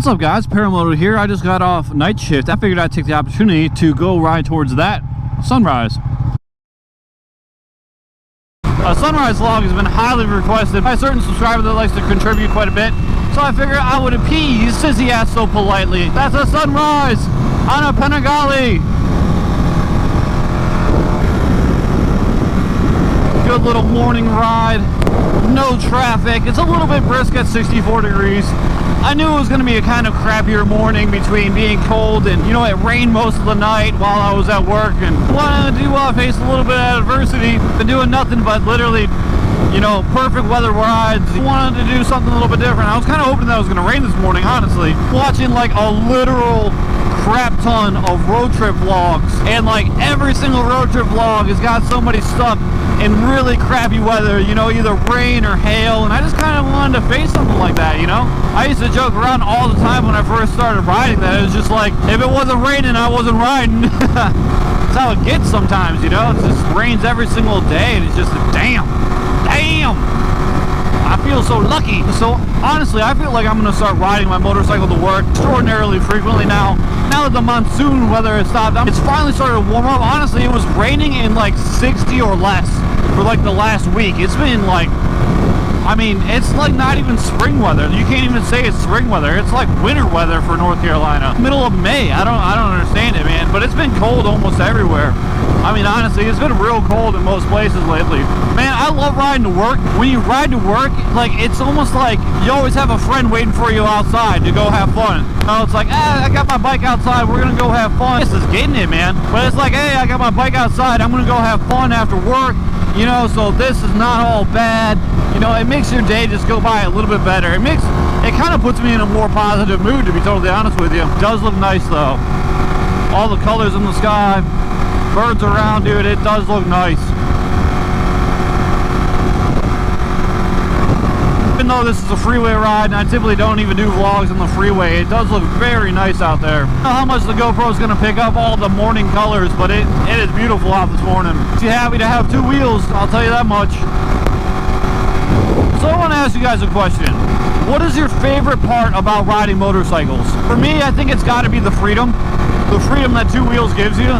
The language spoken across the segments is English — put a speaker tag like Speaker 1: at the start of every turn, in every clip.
Speaker 1: What's up guys, Paramoto here. I just got off night shift. I figured I'd take the opportunity to go ride towards that sunrise. A sunrise vlog has been highly requested by a certain subscriber that likes to contribute quite a bit. So I figured I would appease since he asked so politely. That's a sunrise on a Panigale. Good little morning ride. No traffic. It's a little bit brisk at 64 degrees. I knew it was going to be a kind of crappier morning between being cold and, you know, it rained most of the night while I was at work, and wanted to face a little bit of adversity. Been doing nothing but literally, you know, perfect weather rides. Wanted to do something a little bit different. I was kind of hoping that it was going to rain this morning, honestly. Watching like a literal crap ton of road trip vlogs, and like every single road trip vlog has got somebody stuck in really crappy weather, you know, either rain or hail, and I just kind of wanted to face something like that, you know? I used to joke around all the time when I first started riding that it was just like, if it wasn't raining, I wasn't riding. That's how it gets sometimes, you know? It just rains every single day, and it's just a damn. I feel so lucky. So honestly, I feel like I'm gonna start riding my motorcycle to work extraordinarily frequently now. Now that the monsoon weather has stopped, it's finally started to warm up. Honestly, it was raining in like 60 or less for like the last week. It's been like, I mean, it's like not even spring weather. You can't even say it's spring weather. It's like winter weather for North Carolina. Middle of May. I don't understand it, man. But it's been cold almost everywhere. I mean, honestly, it's been real cold in most places lately. Man, I love riding to work. When you ride to work, like, it's almost like you always have a friend waiting for you outside to go have fun. Oh, it's like, I got my bike outside. We're gonna go have fun. This is getting it, man. But it's like, hey, I got my bike outside. I'm gonna go have fun after work. You know, so this is not all bad. You know, it makes your day just go by a little bit better. It kind of puts me in a more positive mood, to be totally honest with you. It does look nice though. All the colors in the sky, birds around, dude, it does look nice. Even though this is a freeway ride, and I typically don't even do vlogs on the freeway, it does look very nice out there. I don't know how much the GoPro is going to pick up all the morning colors, but it is beautiful out this morning. Too happy to have two wheels, I'll tell you that much. So I want to ask you guys a question. What is your favorite part about riding motorcycles? For me, I think it's got to be the freedom. The freedom that two wheels gives you.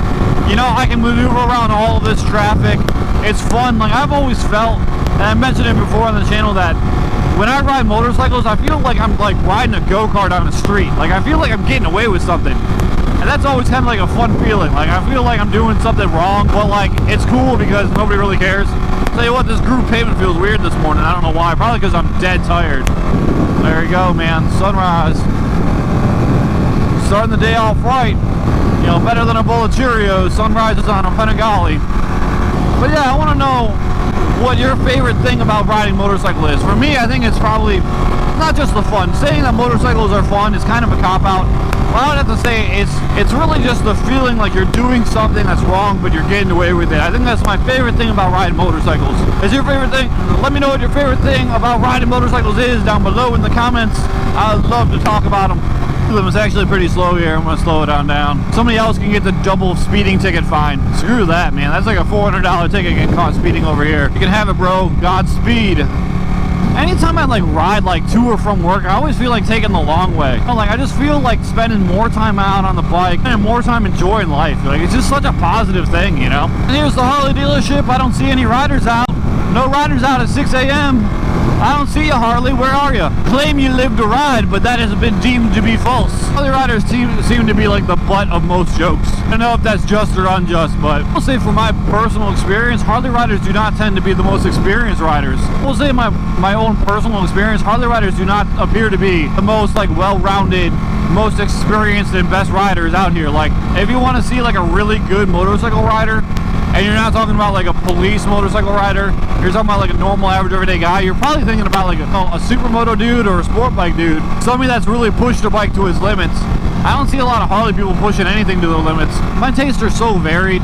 Speaker 1: You know, I can maneuver around all of this traffic. It's fun. Like, I've always felt, and I mentioned it before on the channel, that when I ride motorcycles, I feel like I'm like riding a go-kart on the street. Like, I feel like I'm getting away with something. And that's always kind of like a fun feeling. Like, I feel like I'm doing something wrong, but like, it's cool because nobody really cares. Tell you what, this groove pavement feels weird this morning. I don't know why. Probably because I'm dead tired. There you go, man. Sunrise. Starting the day off right. You know, better than a bowl of Cheerios. Sunrise is on a Panigale. But yeah, I want to know what your favorite thing about riding motorcycle is. For me, I think it's probably not just the fun. Saying that motorcycles are fun is kind of a cop-out. Well, I would have to say it's really just the feeling like you're doing something that's wrong, but you're getting away with it. I think that's my favorite thing about riding motorcycles. Is your favorite thing? Let me know what your favorite thing about riding motorcycles is down below in the comments. I'd love to talk about them. It's actually pretty slow here. I'm gonna slow it down. Somebody else can get the double speeding ticket fine. Screw that, man. That's like a $400 ticket getting caught speeding over here. You can have it, bro. Godspeed. Anytime I like ride like to or from work, I always feel like taking the long way. Like, I just feel like spending more time out on the bike and more time enjoying life. Like, it's just such a positive thing, you know? And here's the Harley dealership. I don't see any riders out. No riders out at 6 a.m. I don't see you, Harley. Where are you? Claim you live to ride, but that has been deemed to be false. Harley riders seem to be like the butt of most jokes. I don't know if that's just or unjust, but I'll say from my personal experience, Harley riders do not tend to be the most experienced riders. I'll say my own personal experience, Harley riders do not appear to be the most like well-rounded, most experienced and best riders out here. Like, if you want to see like a really good motorcycle rider, and you're not talking about like a police motorcycle rider, you're talking about like a normal average everyday guy, you're probably thinking about like a supermoto dude or a sport bike dude, somebody that's really pushed a bike to its limits. I don't see a lot of Harley people pushing anything to their limits. My tastes are so varied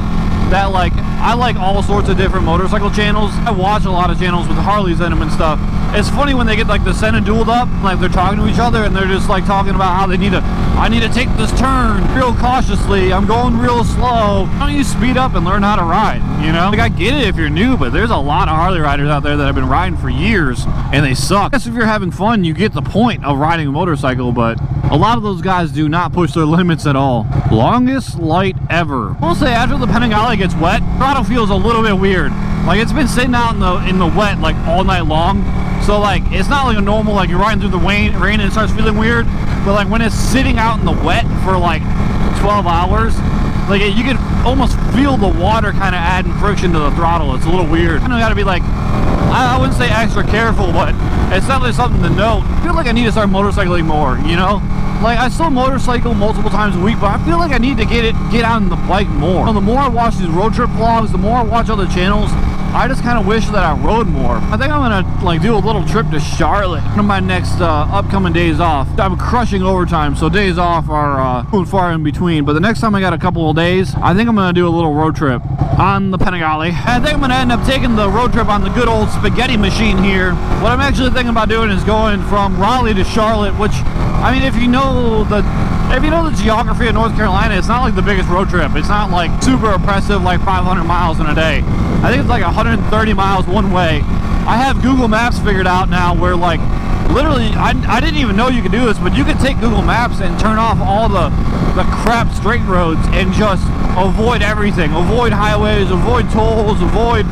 Speaker 1: that like I like all sorts of different motorcycle channels. I watch a lot of channels with Harleys in them and stuff. It's funny when they get like the Senaduled up, like they're talking to each other and they're just like talking about how I need to take this turn real cautiously, I'm going real slow. Why don't you speed up and learn how to ride, you know? Like, I get it if you're new, but there's a lot of Harley riders out there that have been riding for years and they suck. I guess if you're having fun, you get the point of riding a motorcycle, but A lot of those guys do not push their limits at all. Longest light ever. I'll say after the Panigale gets wet, throttle feels a little bit weird. Like it's been sitting out in the wet like all night long. So like it's not like a normal like you're riding through the rain and it starts feeling weird. But like when it's sitting out in the wet for like 12 hours, like you can almost feel the water kind of adding friction to the throttle. It's a little weird. I know you gotta be like, I wouldn't say extra careful, but it's definitely something to note. I feel like I need to start motorcycling more, you know? Like I still motorcycle multiple times a week, but I feel like I need to get out on the bike more. You know, the more I watch these road trip vlogs, the more I watch other channels, I just kind of wish that I rode more. I think I'm gonna like do a little trip to Charlotte. One of my next upcoming days off. I'm crushing overtime, so days off are far in between. But the next time I got a couple of days, I think I'm gonna do a little road trip on the Panigale. I think I'm gonna end up taking the road trip on the good old spaghetti machine here. What I'm actually thinking about doing is going from Raleigh to Charlotte, which, I mean, if you know the geography of North Carolina, it's not like the biggest road trip. It's not like super oppressive, like 500 miles in a day. I think it's like 130 miles one way. I have Google Maps figured out now where like literally I didn't even know you could do this, but you can take Google Maps and turn off all the crap straight roads and just avoid everything. Avoid highways, avoid tolls, avoid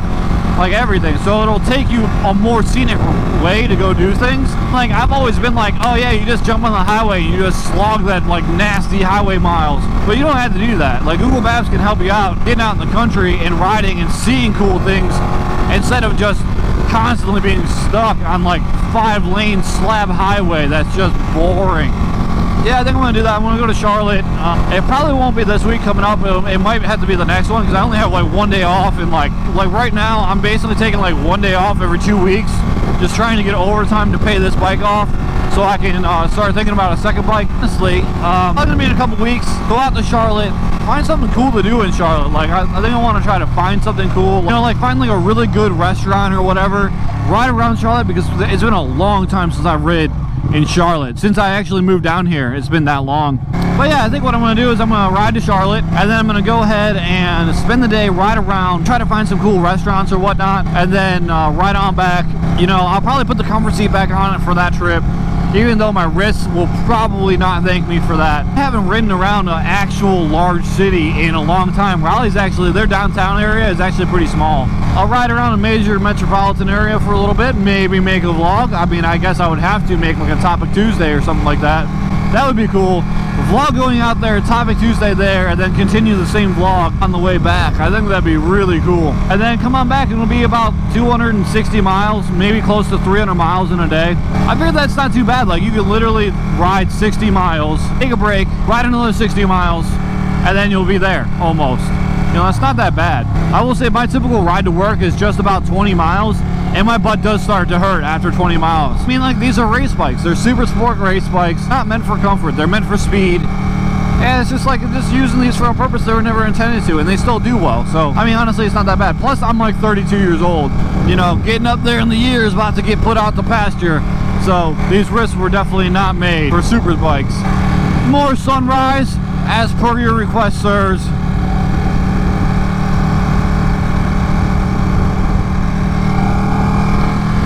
Speaker 1: like everything. So it'll take you a more scenic way to go do things. Like I've always been like, oh yeah, you just jump on the highway and you just slog that like nasty highway miles. But you don't have to do that. Like Google Maps can help you out getting out in the country and riding and seeing cool things instead of just constantly being stuck on like 5-lane slab highway that's just boring. Yeah, I think I'm gonna do that. I'm gonna go to Charlotte. It probably won't be this week coming up. It might have to be the next one because I only have like one day off, and like right now I'm basically taking like one day off every 2 weeks, just trying to get overtime to pay this bike off so I can start thinking about a second bike. Honestly, I'm gonna be in a couple weeks. Go out to Charlotte, find something cool to do in Charlotte. Like I think I want to try to find something cool. You know, like find like a really good restaurant or whatever. Ride around Charlotte because it's been a long time since I've rid in Charlotte. Since I actually moved down here, it's been that long. But yeah, I think what I'm gonna do is I'm gonna ride to Charlotte and then I'm gonna go ahead and spend the day, ride around, try to find some cool restaurants or whatnot, and then ride on back. You know, I'll probably put the comfort seat back on it for that trip, even though my wrists will probably not thank me for that. I haven't ridden around an actual large city in a long time. Raleigh's actually, their downtown area is actually pretty small. I'll ride around a major metropolitan area for a little bit, maybe make a vlog. I mean, I guess I would have to make like a Topic Tuesday or something like that. That would be cool. Vlog going out there, Topic Tuesday there, and then continue the same vlog on the way back. I think that'd be really cool. And then come on back, it'll be about 260 miles, maybe close to 300 miles in a day. I figure that's not too bad. Like you could literally ride 60 miles, take a break, ride another 60 miles, and then you'll be there almost. You know, that's not that bad. I will say my typical ride to work is just about 20 miles, and my butt does start to hurt after 20 miles. I mean, like, these are race bikes. They're super sport race bikes, not meant for comfort. They're meant for speed. And it's just like, just using these for a purpose they were never intended to, and they still do well. So, I mean, honestly, it's not that bad. Plus, I'm like 32 years old. You know, getting up there in the years, about to get put out to pasture. So, these wrists were definitely not made for super bikes. More sunrise, as per your request, sirs.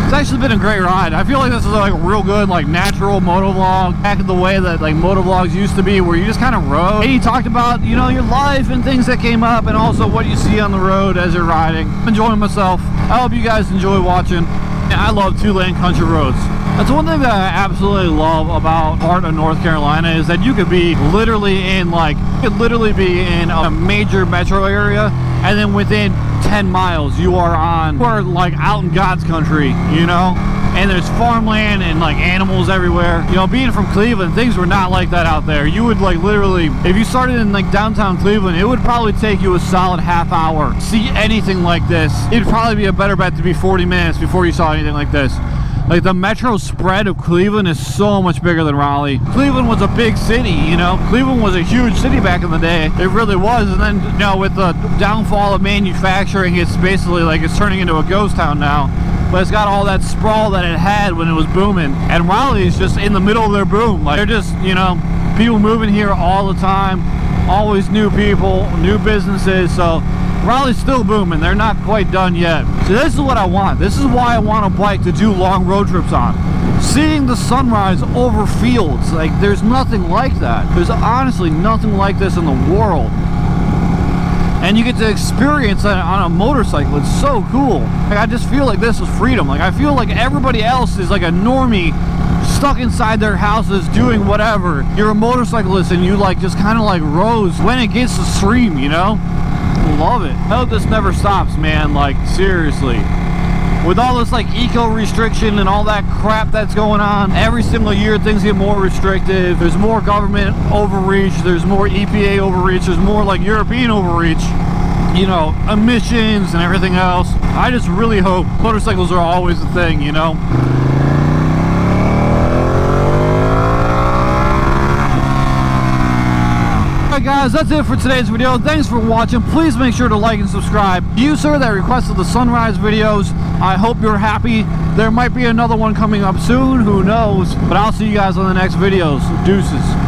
Speaker 1: It's actually been a great ride. I feel like this is like a real good like natural motovlog, back in the way that like motovlogs used to be, where you just kind of rode and you talked about, you know, your life and things that came up and also what you see on the road as you're riding. I'm enjoying myself. I hope you guys enjoy watching. And I love 2-lane country roads. That's one thing that I absolutely love about part of North Carolina is that you could be literally in a major metro area, and then within 10 miles you are like out in God's country, you know, and there's farmland and like animals everywhere. You know, being from Cleveland, things were not like that out there. You would like literally, if you started in like downtown Cleveland, it would probably take you a solid half hour to see anything like this. It'd probably be a better bet to be 40 minutes before you saw anything like this. Like the metro spread of Cleveland is so much bigger than Raleigh. Cleveland was a big city, you know. Cleveland was a huge city back in the day. It really was. And then, you know, with the downfall of manufacturing, it's basically like it's turning into a ghost town now. But it's got all that sprawl that it had when it was booming. And Raleigh is just in the middle of their boom. Like they're just, you know, people moving here all the time. Always new people, new businesses. So Raleigh's still booming. They're not quite done yet. So this is what I want. This is why I want a bike to do long road trips on. Seeing the sunrise over fields, like there's nothing like that. There's honestly nothing like this in the world. And you get to experience that on a motorcycle. It's so cool. Like, I just feel like this is freedom. Like I feel like everybody else is like a normie stuck inside their houses doing whatever. You're a motorcyclist and you like just kind of like rose when it gets to stream, you know? Love it. I hope this never stops, man. Like seriously. With all this like eco restriction and all that crap that's going on, every single year things get more restrictive. There's more government overreach, there's more EPA overreach, there's more like European overreach, you know, emissions and everything else. I just really hope motorcycles are always a thing, you know. Alright guys, that's it for today's video. Thanks for watching. Please make sure to like and subscribe. You sir that requested the sunrise videos, I hope you're happy. There might be another one coming up soon, who knows, but I'll see you guys on the next videos. Deuces.